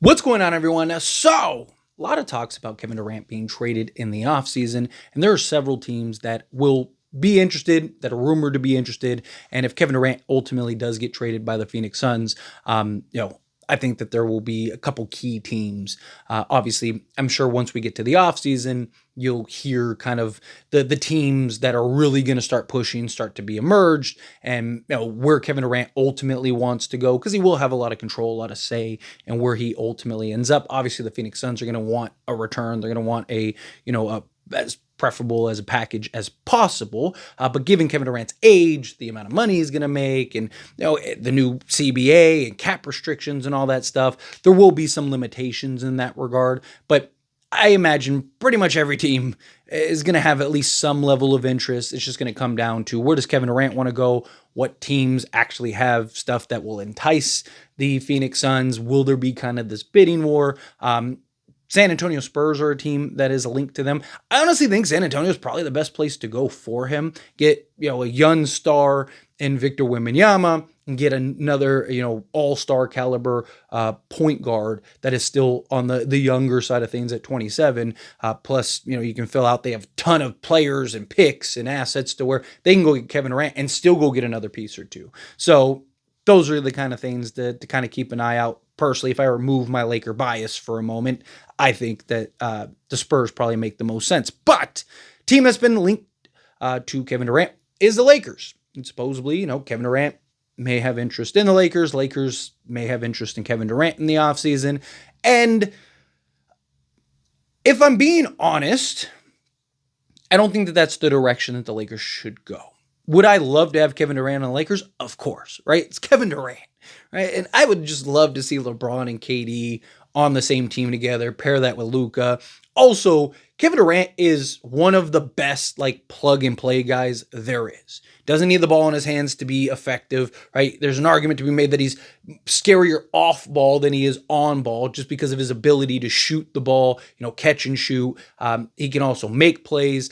What's going on, everyone? So, a lot of talks about Kevin Durant being traded in the offseason, and there are several teams that will be interested, that are rumored to be interested. And if Kevin Durant ultimately does get traded by the Phoenix Suns, I think that there will be a couple key teams. Obviously, I'm sure once we get to the offseason, you'll hear kind of the teams that are really going to start pushing, start to be emerged, and where Kevin Durant ultimately wants to go, because he will have a lot of control, a lot of say in where he ultimately ends up. Obviously, the Phoenix Suns are going to want a return. They're going to want as preferable as a package as possible. But given Kevin Durant's age, the amount of money he's going to make, and the new CBA and cap restrictions and all that stuff, there will be some limitations in that regard. But I imagine pretty much every team is going to have at least some level of interest. It's just going to come down to, where does Kevin Durant want to go? What teams actually have stuff that will entice the Phoenix Suns? Will there be kind of this bidding war? San Antonio Spurs are a team that is a link to them. I honestly think San Antonio is probably the best place to go for him. Get a young star in Victor Wembanyama, and get another all-star caliber point guard that is still on the younger side of things at 27. Plus, you can fill out. They have a ton of players and picks and assets to where they can go get Kevin Durant and still go get another piece or two. So those are the kind of things to kind of keep an eye out. Personally, if I remove my Laker bias for a moment, I think that the Spurs probably make the most sense. But team that's been linked to Kevin Durant is the Lakers. And supposedly, Kevin Durant may have interest in the Lakers. Lakers may have interest in Kevin Durant in the offseason. And if I'm being honest, I don't think that that's the direction that the Lakers should go. Would I love to have Kevin Durant on the Lakers? Of course, right? It's Kevin Durant, right? And I would just love to see LeBron and KD on the same team together, pair that with Luka. Also, Kevin Durant is one of the best plug and play guys there is. Doesn't need the ball in his hands to be effective, right? There's an argument to be made that he's scarier off ball than he is on ball, just because of his ability to shoot the ball, catch and shoot. He can also make plays,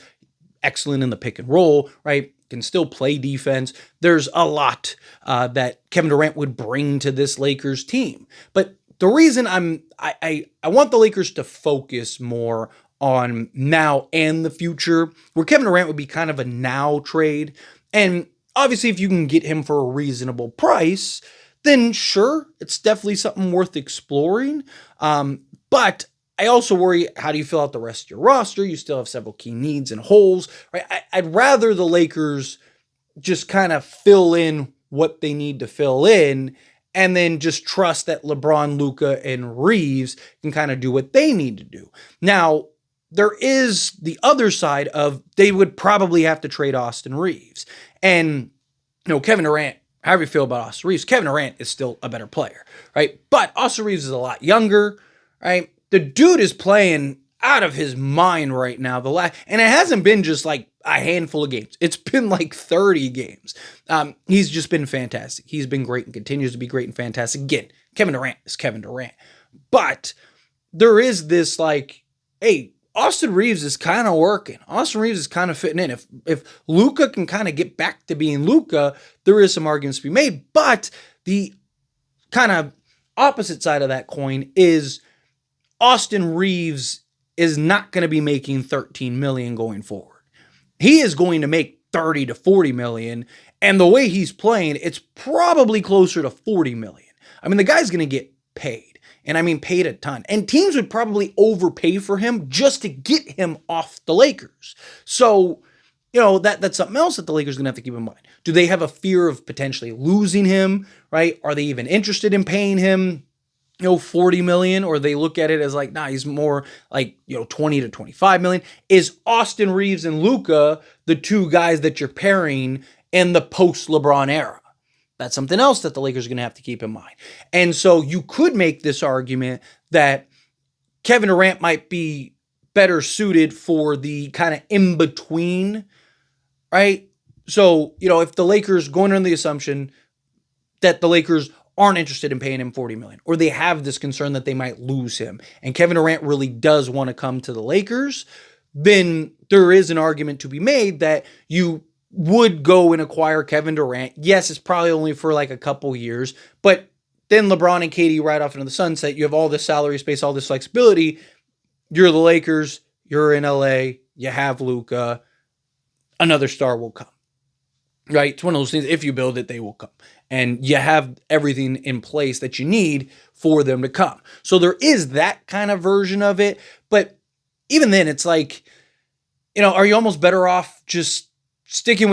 excellent in the pick and roll, right? Can still play defense. There's a lot that Kevin Durant would bring to this Lakers team. But the reason I want the Lakers to focus more on now and the future, where Kevin Durant would be kind of a now trade. And obviously, if you can get him for a reasonable price, then sure, it's definitely something worth exploring. But I also worry, how do you fill out the rest of your roster? You still have several key needs and holes, right? I'd rather the Lakers just kind of fill in what they need to fill in, and then just trust that LeBron, Luka, and Reeves can kind of do what they need to do. Now, there is the other side of, they would probably have to trade Austin Reeves. And, Kevin Durant, however you feel about Austin Reeves, Kevin Durant is still a better player, right? But Austin Reeves is a lot younger, right? The dude is playing out of his mind right now. And it hasn't been just a handful of games. It's been 30 games. He's just been fantastic. He's been great and continues to be great and fantastic. Again, Kevin Durant is Kevin Durant. But there is this hey, Austin Reeves is kind of working. Austin Reeves is kind of fitting in. If Luka can kind of get back to being Luka, there is some arguments to be made. But the kind of opposite side of that coin is, Austin Reeves is not going to be making $13 million going forward. He is going to make $30 to $40 million, and the way he's playing, it's probably closer to $40 million. I mean, the guy's going to get paid, and I mean paid a ton. And teams would probably overpay for him just to get him off the Lakers. So, that's something else that the Lakers are going to have to keep in mind. Do they have a fear of potentially losing him, right? Are they even interested in paying him $40 million, or they look at it as he's more 20 to 25 million? Is Austin Reeves and Luka the two guys that you're pairing in the post LeBron era? That's something else that the Lakers are going to have to keep in mind. And so you could make this argument that Kevin Durant might be better suited for the kind of in between, right? So, if the Lakers, going under the assumption that the Lakers aren't interested in paying him $40 million, or they have this concern that they might lose him, and Kevin Durant really does want to come to the Lakers, then there is an argument to be made that you would go and acquire Kevin Durant. Yes, it's probably only for a couple years, but then LeBron and KD ride off into the sunset. You have all this salary space, all this flexibility. You're the Lakers. You're in LA. You have Luka. Another star will come. Right? It's one of those things. If you build it, they will come. And you have everything in place that you need for them to come. So there is that kind of version of it. But even then, it's like, are you almost better off just sticking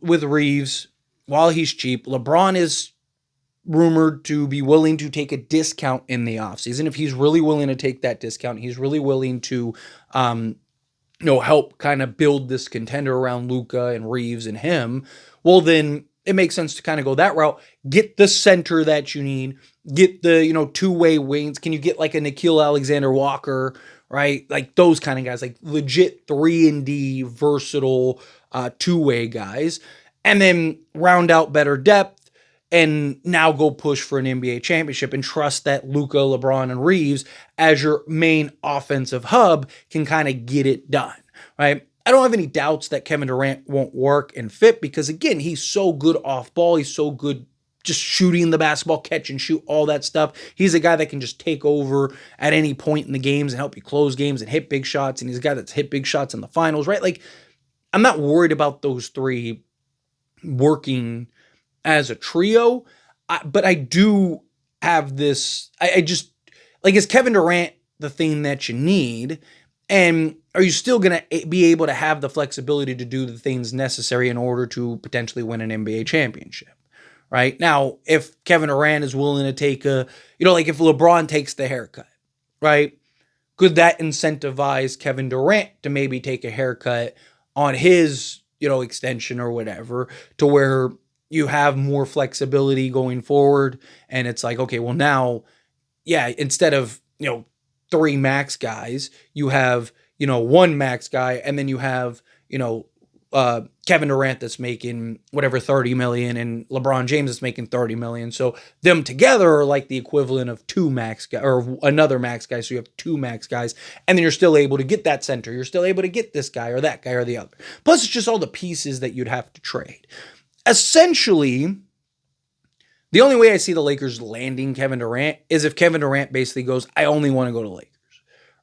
with Reeves while he's cheap? LeBron is rumored to be willing to take a discount in the offseason. If he's really willing to take that discount, he's really willing to help kind of build this contender around Luka and Reeves and him, well, then it makes sense to kind of go that route. Get the center that you need. Get the, two-way wings. Can you get like a Nickeil Alexander-Walker, right? Like those kind of guys, like legit 3-and-D versatile two-way guys. And then round out better depth and now go push for an NBA championship and trust that Luka, LeBron, and Reeves as your main offensive hub can kind of get it done, right? I don't have any doubts that Kevin Durant won't work and fit because, again, he's so good off ball. He's so good just shooting the basketball, catch and shoot, all that stuff. He's a guy that can just take over at any point in the games and help you close games and hit big shots. And he's a guy that's hit big shots in the finals, right? Like, I'm not worried about those three working as a trio, but I do have this, I just, like, is Kevin Durant the thing that you need? And are you still going to be able to have the flexibility to do the things necessary in order to potentially win an NBA championship? Right? Now, if Kevin Durant is willing to take like if LeBron takes the haircut, right? Could that incentivize Kevin Durant to maybe take a haircut on his, extension or whatever, to where you have more flexibility going forward? And it's like, okay, well now, yeah, instead of, 3 max guys, you have, 1 max guy, and then you have, Kevin Durant that's making whatever 30 million and LeBron James is making 30 million. So them together are like the equivalent of 2 max guys or another max guy. So you have 2 max guys, and then you're still able to get that center. You're still able to get this guy or that guy or the other. Plus it's just all the pieces that you'd have to trade. Essentially, the only way I see the Lakers landing Kevin Durant is if Kevin Durant basically goes, I only want to go to Lakers,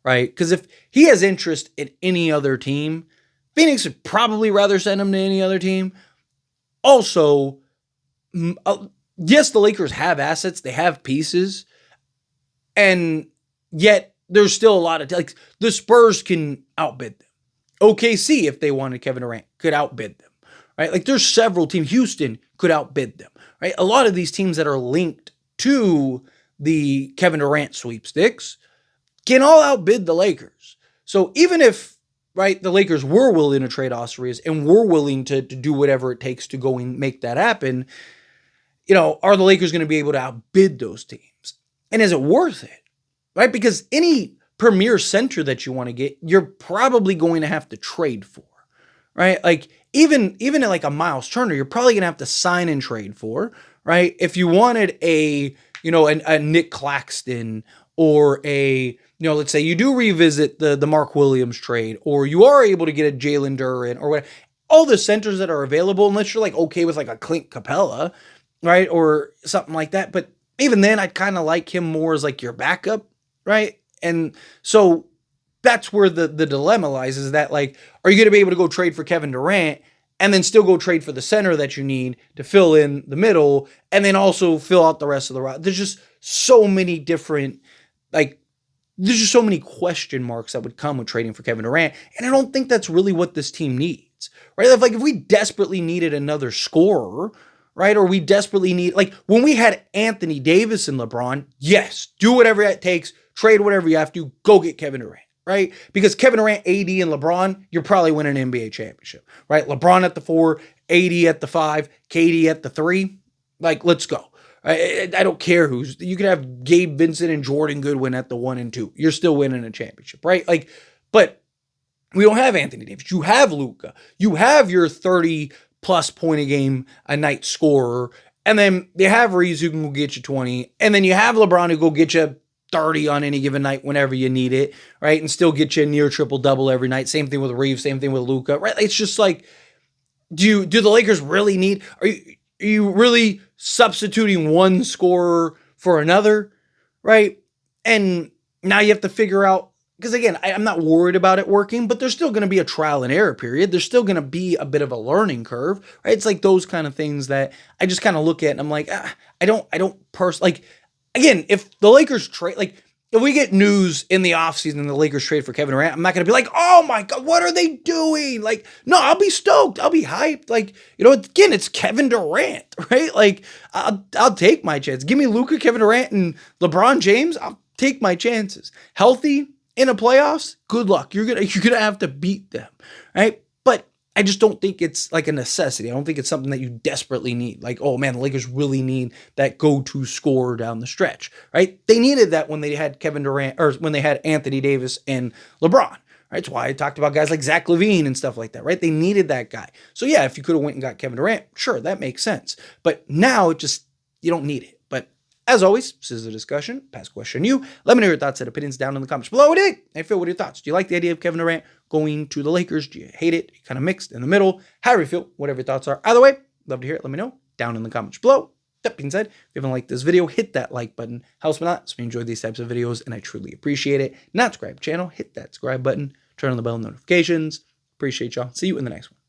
right? Because if he has interest in any other team, Phoenix would probably rather send him to any other team. Also, yes, the Lakers have assets. They have pieces. And yet, there's still a lot of, like, the Spurs can outbid them. OKC, if they wanted Kevin Durant, could outbid them, right? Like, there's several teams. Houston could outbid them, right? A lot of these teams that are linked to the Kevin Durant sweepstakes can all outbid the Lakers. So even if, right, the Lakers were willing to trade Austin Reeves and were willing to do whatever it takes to go and make that happen, are the Lakers going to be able to outbid those teams? And is it worth it, right? Because any premier center that you want to get, you're probably going to have to trade for, right? Like even at like a Miles Turner, you're probably going to have to sign and trade for, right? If you wanted a Nick Claxton or let's say you do revisit the Mark Williams trade, or you are able to get a Jalen Duren or whatever, all the centers that are available, unless you're like okay with like a Clint Capella, right? Or something like that. But even then, I'd kind of like him more as like your backup, right? And so that's where the dilemma lies, is that like, are you going to be able to go trade for Kevin Durant and then still go trade for the center that you need to fill in the middle and then also fill out the rest of the roster? There's just so many different, there's just so many question marks that would come with trading for Kevin Durant. And I don't think that's really what this team needs, right? If we desperately needed another scorer, right? Or we desperately need, like when we had Anthony Davis and LeBron, yes, do whatever it takes, trade whatever you have to, go get Kevin Durant, right? Because Kevin Durant, AD, and LeBron, you're probably winning an NBA championship, right? LeBron at the 4, AD at the 5, KD at the 3. Like, let's go. I don't care you could have Gabe Vincent and Jordan Goodwin at the 1 and 2. You're still winning a championship, right? Like, but we don't have Anthony Davis. You have Luka. You have your 30-plus point a game a night scorer. And then you have Reeves who can go get you 20. And then you have LeBron who go get you 30 on any given night whenever you need it, right? And still get you a near triple-double every night. Same thing with Reeves, same thing with Luka, right? It's just like, do the Lakers really need, are you really substituting one scorer for another, right? And now you have to figure out, because again, I'm not worried about it working, but there's still going to be a trial and error period. There's still going to be a bit of a learning curve, right? It's like those kind of things that I just kind of look at and I'm like, I don't personally, like, again, if the Lakers trade, like, if we get news in the offseason and the Lakers trade for Kevin Durant, I'm not going to be like, oh my God, what are they doing? Like, no, I'll be stoked. I'll be hyped. Like, again, it's Kevin Durant, right? Like, I'll take my chance. Give me Luka, Kevin Durant, and LeBron James. I'll take my chances. Healthy in the playoffs, good luck. You're gonna have to beat them, right? But I just don't think it's like a necessity. I don't think it's something that you desperately need. Like, oh man, the Lakers really need that go-to scorer down the stretch, right? They needed that when they had Kevin Durant, or when they had Anthony Davis and LeBron, right? That's why I talked about guys like Zach LaVine and stuff like that, right? They needed that guy. So yeah, if you could have went and got Kevin Durant, sure, that makes sense. But now you don't need it. But as always, this is a discussion. Pass question you. Let me know your thoughts and opinions down in the comments below. Hey Phil, what are your thoughts? Do you like the idea of Kevin Durant going to the Lakers? Do you hate it? Kind of mixed in the middle? However you feel, whatever your thoughts are. Either way, love to hear it. Let me know down in the comments below. That being said, if you haven't liked this video, hit that like button. Helps me a lot. So we enjoy these types of videos, and I truly appreciate it. Not subscribe channel, hit that subscribe button. Turn on the bell notifications. Appreciate y'all. See you in the next one.